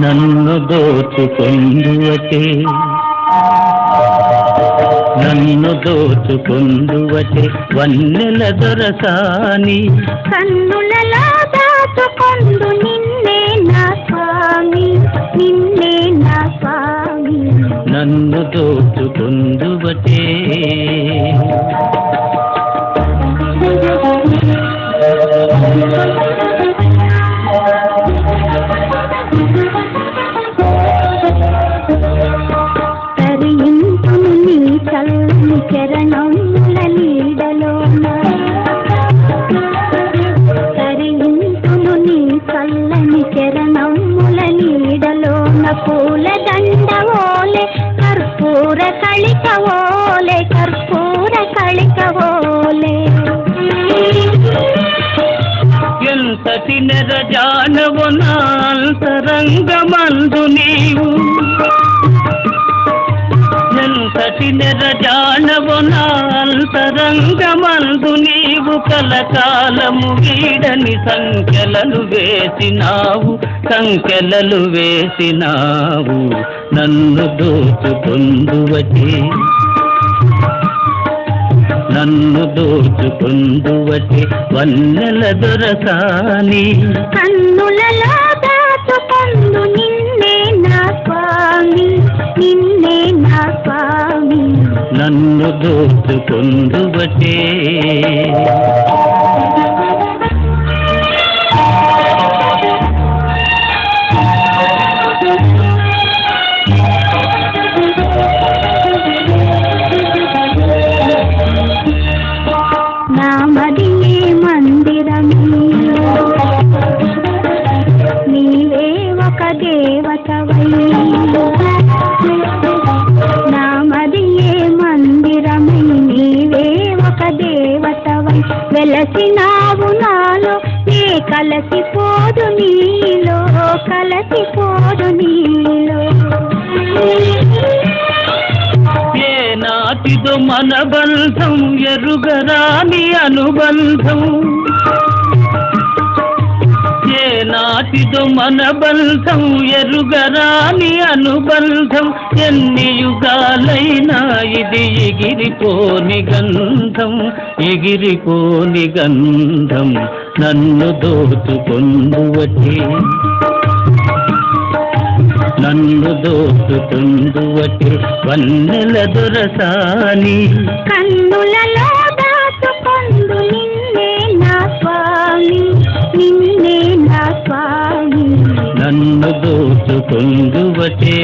నన్ను దోచుకొందువటే నన్ను దోచుకొందువటే వన్నెల దొరసాని కన్నులలో దాచుకొందు నిన్నే నా స్వామి నిన్నే నా స్వామి నన్ను దోచుకొందువటే తరింతును నీ చల్లని చరణముల నీడలోన తరింతును నీ చల్లని చరణముల నీడలోన పూల దండవోలే కర్పూర కళికవోలే కర్పూర కళికవోలే ఎంతటి నెరజానవు నా అంతరంగమందు నీవు ఎంతటి నెరజానవు నా అంతరంగమందు నీవు కలకాలము వీడని సంఖ్యలలు వేసినావు నన్ను దోచుకొందువటే నన్ను దోచుకొందువటే వన్నెల దొరసాని కన్నులలో దాచుకొందు నిన్నే నా స్వామి నిన్నే నా స్వామి నన్ను దోచుకొందువటే నామదియే మందిరమే నీవే ఒక దేవతవై నామదియే మందిరమై నీవే ఒక దేవతవై వెలసినావు నాలో నే కలసిపోదు నీలో కలసిపోదు నీలో నాటిదో మన బంధం ఎరుగరాని అనుబంధం ఏ నాటిదో మన బంధం ఎరుగరాని అనుబంధం ఎన్ని యుగాలైనా ఇది ఎగిరిపోని గంధం నన్ను దోచుకొందువటే నన్ను దోచుకొందువటే వన్నెల దొరసాని కన్నులలో దాచుకొందు నిన్నే నా స్వామి నిన్నే నా స్వామి నన్ను దోచుకొందువటే